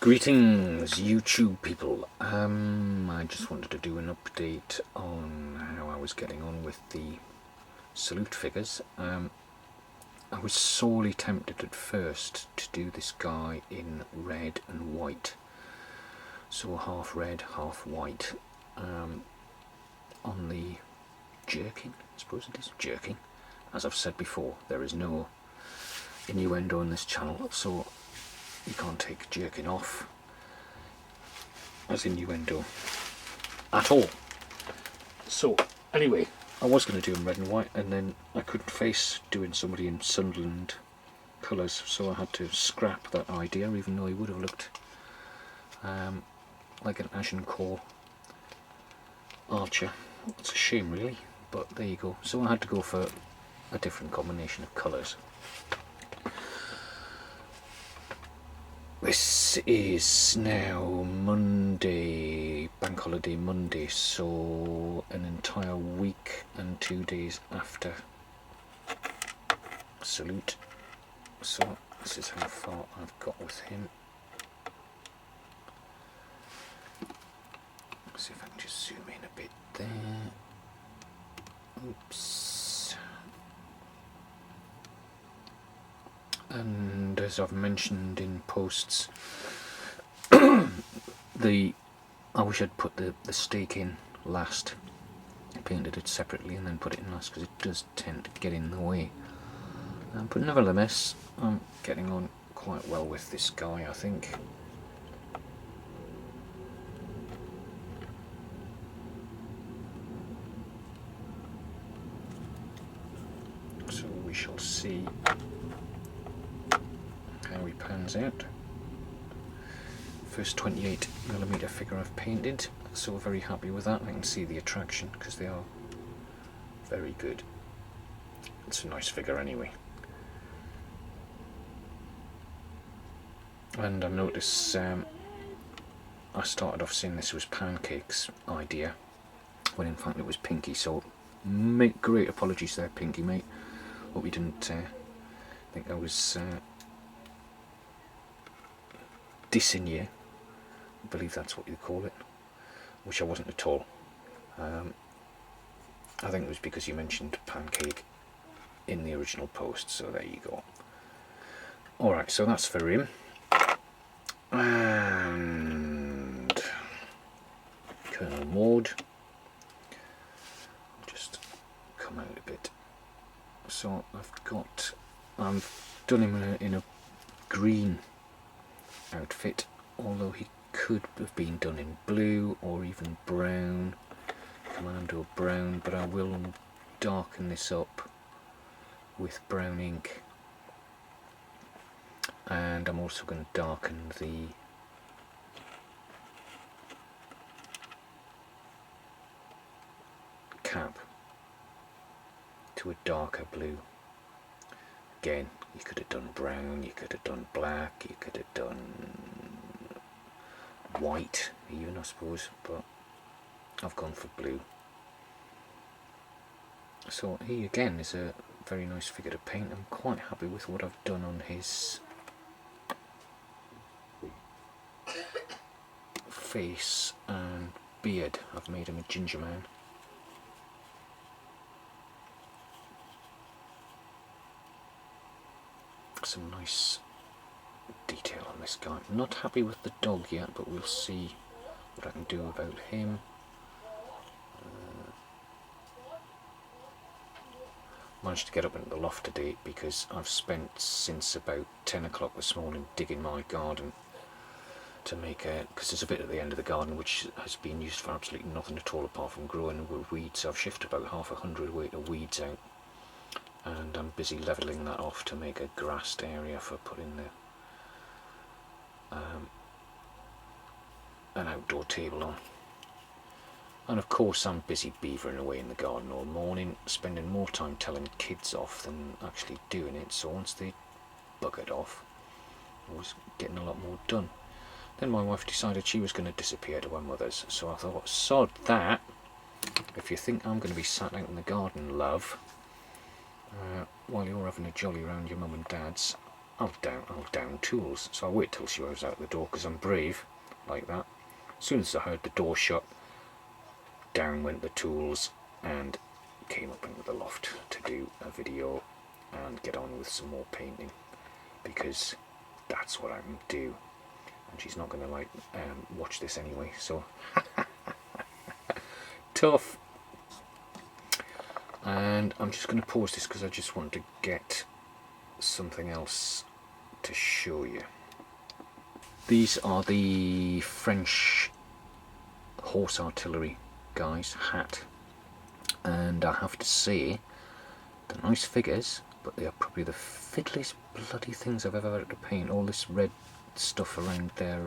Greetings YouTube people. I just wanted to do an update on how I was getting on with the Salute figures. I was sorely tempted at first to do this guy in red and white, so half red, half white, on the jerking, I suppose it is, jerking. As I've said before, there is no innuendo in this channel, so you can't take jerking off as innuendo at all. So anyway, I was going to do him red and white, and then I couldn't face doing somebody in Sunderland colours, so I had to scrap that idea, even though he would have looked like an Agincourt archer. It's a shame really, but there you go. So I had to go for a different combination of colours. This is now Monday, Bank Holiday Monday, so an entire week and 2 days after Salute. So this is how far I've got with him. Let's see if I can just zoom in a bit there. Oops. And as I've mentioned in posts, I wish I'd put the stake in last. I painted it separately and then put it in last because it does tend to get in the way. But nevertheless, I'm getting on quite well with this guy, I think. So we shall see how he pans out. First 28mm figure I've painted, so very happy with that. I can see the attraction because they are very good. It's a nice figure anyway. And I notice I started off saying this was Pancake's idea, when in fact it was Pinky, so great apologies there, Pinky mate. Hope you didn't think I was dissing you. I believe that's what you call it, which I wasn't at all. I think it was because you mentioned Pancake in the original post, so there you go. Alright, so that's for him. And Colonel Maud. Just come out a bit. So I've done him in a green outfit, although he could have been done in blue or even brown. Come on, do a brown, but I will darken this up with brown ink, and I'm also going to darken the cap to a darker blue. Again, you could have done brown, you could have done black, you could have done white even, I suppose, but I've gone for blue. So he again is a very nice figure to paint. I'm quite happy with what I've done on his face and beard. I've made him a ginger man. Some nice detail on this guy. I'm not happy with the dog yet, but we'll see what I can do about him. Managed to get up into the loft today because I've spent since about 10 o'clock this morning digging my garden to make because there's a bit at the end of the garden which has been used for absolutely nothing at all apart from growing with weeds. So I've shifted about half 100 weight of weeds out, and I'm busy levelling that off to make a grassed area for putting an outdoor table on. And of course I'm busy beavering away in the garden all morning, spending more time telling kids off than actually doing it, so once they buggered off I was getting a lot more done. Then my wife decided she was going to disappear to her mother's, so I thought, sod that, if you think I'm going to be sat out in the garden, love, while you're having a jolly around your mum and dad's, I'll down tools. So I'll wait till she was out the door, because I'm brave like that. As soon as I heard the door shut, down went the tools and came up into the loft to do a video and get on with some more painting, because that's what I'm going to do. And she's not going to watch this anyway, so tough. And I'm just going to pause this because I just want to get something else to show you. These are the French horse artillery guys hat, and I have to say they're nice figures, but they are probably the fiddliest bloody things I've ever had to paint. All this red stuff around their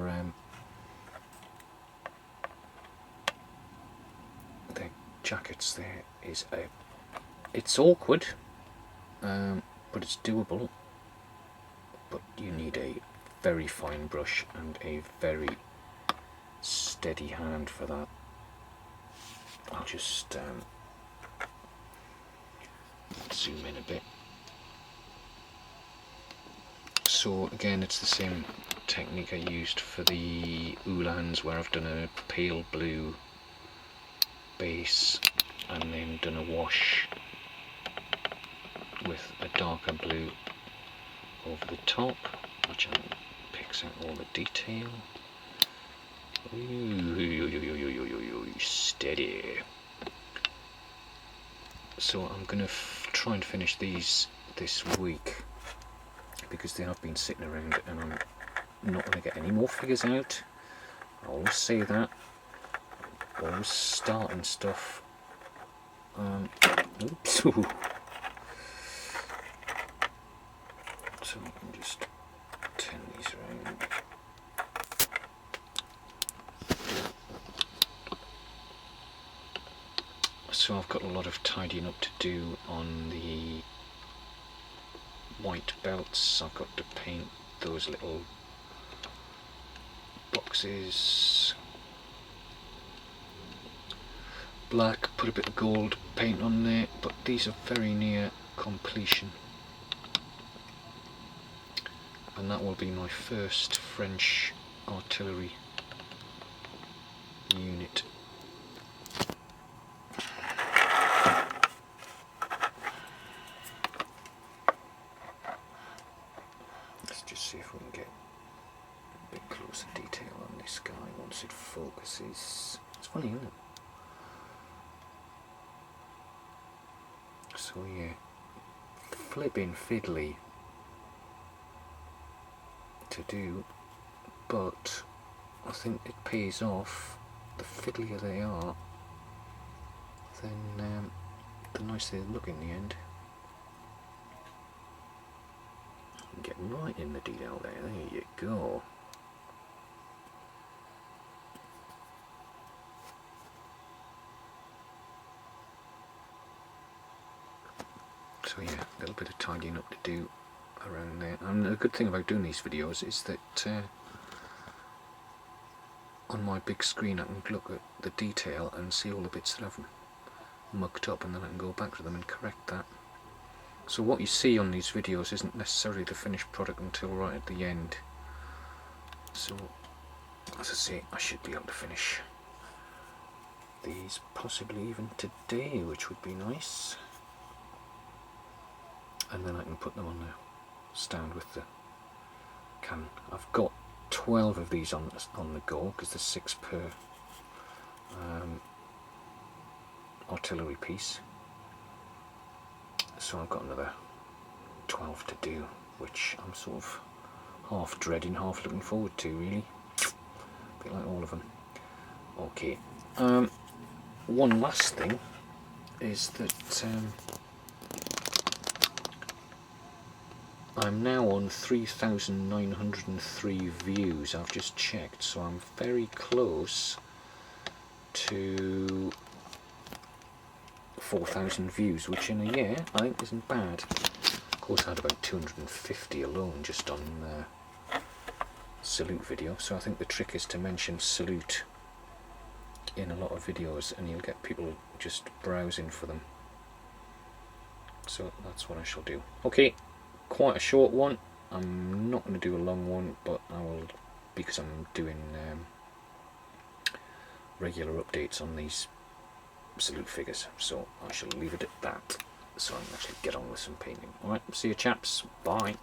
jackets there is it's awkward, but it's doable. But you need a very fine brush and a very steady hand for that. I'll just zoom in a bit. So again, it's the same technique I used for the Uhlans, where I've done a pale blue base and then done a wash with a darker blue over the top, which picks out all the detail. Ooh, steady. So I'm going to try and finish these this week, because they have been sitting around and I'm not going to get any more figures out. I always say that. Always starting stuff. Oops. So I can just turn these around. So I've got a lot of tidying up to do on the white belts. I've got to paint those little boxes black, put a bit of gold paint on there, but these are very near completion, and that will be my first French artillery unit. Let's just see if we can get a bit closer detail on this guy once it focuses. It's funny, isn't it? So yeah, flipping fiddly to do, but I think it pays off. The fiddlier they are, then the nicer they look in the end. Get right in the detail there, there you go. So yeah, a little bit of tidying up to do around there. And the good thing about doing these videos is that on my big screen I can look at the detail and see all the bits that I've mucked up, and then I can go back to them and correct that. So what you see on these videos isn't necessarily the finished product until right at the end. So as I say, I should be able to finish these possibly even today, which would be nice. And then I can put them on the stand with the can. I've got 12 of these on the go, because there's 6 per artillery piece. So I've got another 12 to do, which I'm sort of half dreading, half looking forward to, really. A bit like all of them. Okay. One last thing is that I'm now on 3,903 views. I've just checked, so I'm very close to 4,000 views, which in a year I think isn't bad. Of course, I had about 250 alone just on the Salute video, so I think the trick is to mention Salute in a lot of videos and you'll get people just browsing for them. So that's what I shall do. Okay, quite a short one. I'm not going to do a long one, but I will, because I'm doing regular updates on these salute figures, so I shall leave it at that, so I can actually get on with some painting. Alright, see you chaps, bye.